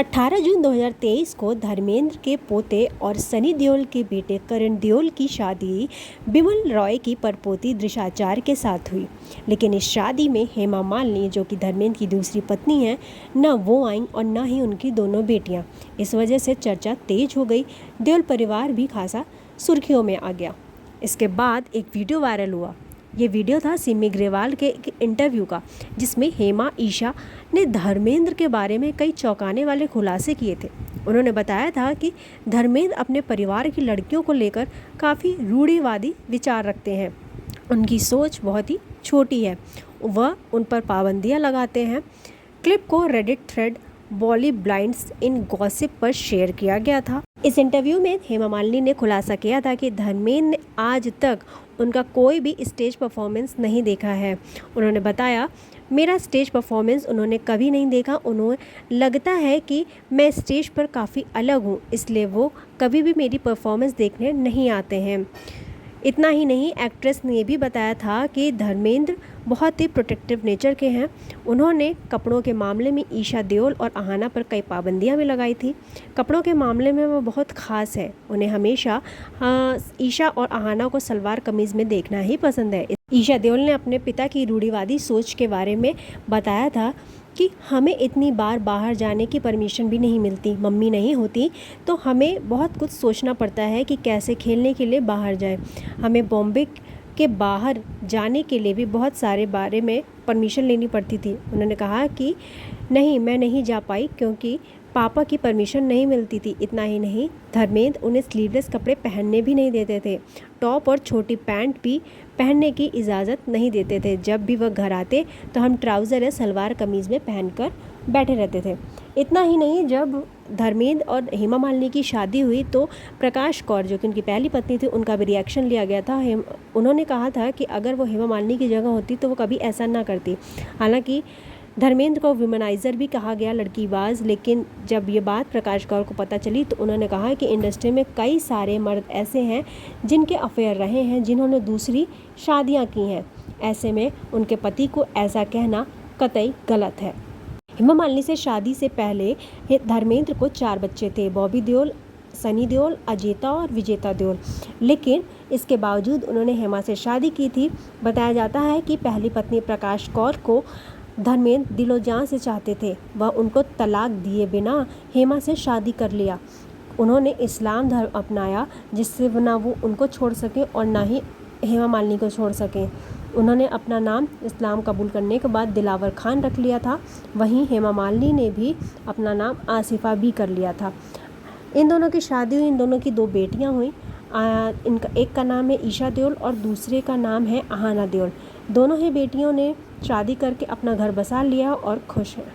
18 जून 2023 को धर्मेंद्र के पोते और सनी देओल के बेटे करण देओल की शादी बिमल रॉय की परपोती दृशाचार्य के साथ हुई। लेकिन इस शादी में हेमा मालिनी, जो कि धर्मेंद्र की दूसरी पत्नी हैं, न वो आईं और न ही उनकी दोनों बेटियां। इस वजह से चर्चा तेज हो गई। देओल परिवार भी खासा सुर्खियों में आ गया। इसके बाद एक वीडियो वायरल हुआ। ये वीडियो था सिमी ग्रेवाल के एक इंटरव्यू का, जिसमें हेमा ईशा ने धर्मेंद्र के बारे में कई चौंकाने वाले खुलासे किए थे। उन्होंने बताया था कि धर्मेंद्र अपने परिवार की लड़कियों को लेकर काफ़ी रूढ़िवादी विचार रखते हैं। उनकी सोच बहुत ही छोटी है, वह उन पर पाबंदियां लगाते हैं। क्लिप को रेडिट थ्रेड बॉली ब्लाइंड्स इन गॉसिप पर शेयर किया गया था। इस इंटरव्यू में हेमा मालिनी ने खुलासा किया था कि धर्मेंद्र ने आज तक उनका कोई भी स्टेज परफॉर्मेंस नहीं देखा है। उन्होंने बताया, मेरा स्टेज परफॉर्मेंस उन्होंने कभी नहीं देखा। उन्हें लगता है कि मैं स्टेज पर काफ़ी अलग हूँ, इसलिए वो कभी भी मेरी परफॉर्मेंस देखने नहीं आते हैं। इतना ही नहीं, एक्ट्रेस ने भी बताया था कि धर्मेंद्र बहुत ही प्रोटेक्टिव नेचर के हैं। उन्होंने कपड़ों के मामले में ईशा देओल और अहाना पर कई पाबंदियां भी लगाई थी। कपड़ों के मामले में वो बहुत ख़ास है। उन्हें हमेशा ईशा और अहाना को सलवार कमीज़ में देखना ही पसंद है। ईशा देओल ने अपने पिता की रूढ़िवादी सोच के बारे में बताया था कि हमें इतनी बार बाहर जाने की परमिशन भी नहीं मिलती। मम्मी नहीं होती तो हमें बहुत कुछ सोचना पड़ता है कि कैसे खेलने के लिए बाहर जाएं। हमें बॉम्बे के बाहर जाने के लिए भी बहुत सारे बारे में परमिशन लेनी पड़ती थी। उन्होंने कहा कि नहीं, मैं नहीं जा पाई क्योंकि पापा की परमिशन नहीं मिलती थी। इतना ही नहीं, धर्मेंद्र उन्हें स्लीवलेस कपड़े पहनने भी नहीं देते थे। टॉप और छोटी पैंट भी पहनने की इजाज़त नहीं देते थे। जब भी वह घर आते तो हम ट्राउज़र या सलवार कमीज़ में पहनकर बैठे रहते थे। इतना ही नहीं, जब धर्मेंद्र और हेमा मालिनी की शादी हुई तो प्रकाश कौर, जो कि उनकी पहली पत्नी थी, उनका भी रिएक्शन लिया गया था। उन्होंने कहा था कि अगर वो हेमा मालिनी की जगह होती तो वो कभी ऐसा ना करती। हालांकि धर्मेंद्र को विमेनाइज़र भी कहा गया, लड़कीबाज। लेकिन जब ये बात प्रकाश कौर को पता चली तो उन्होंने कहा कि इंडस्ट्री में कई सारे मर्द ऐसे हैं जिनके अफेयर रहे हैं, जिन्होंने दूसरी शादियां की हैं। ऐसे में उनके पति को ऐसा कहना कतई गलत है। हेमा मालिनी से शादी से पहले धर्मेंद्र को 4 बच्चे थे, बॉबी देओल, सनी देओल, अजेता और विजेता देओल। लेकिन इसके बावजूद उन्होंने हेमा से शादी की थी। बताया जाता है कि पहली पत्नी प्रकाश कौर को धर्मेंद्र दिलो जान से चाहते थे। वह उनको तलाक दिए बिना हेमा से शादी कर लिया। उन्होंने इस्लाम धर्म अपनाया, जिससे ना वो उनको छोड़ सके और ना ही हेमा मालिनी को छोड़ सके। उन्होंने अपना नाम इस्लाम कबूल करने के बाद दिलावर खान रख लिया था। वहीं हेमा मालिनी ने भी अपना नाम आसिफा भी कर लिया था। इन दोनों की शादी हुई, इन दोनों की 2 बेटियां हुई। इनका एक का नाम है ईशा देओल और दूसरे का नाम है अहाना देओल। दोनों ही बेटियों ने शादी करके अपना घर बसा लिया और खुश हैं।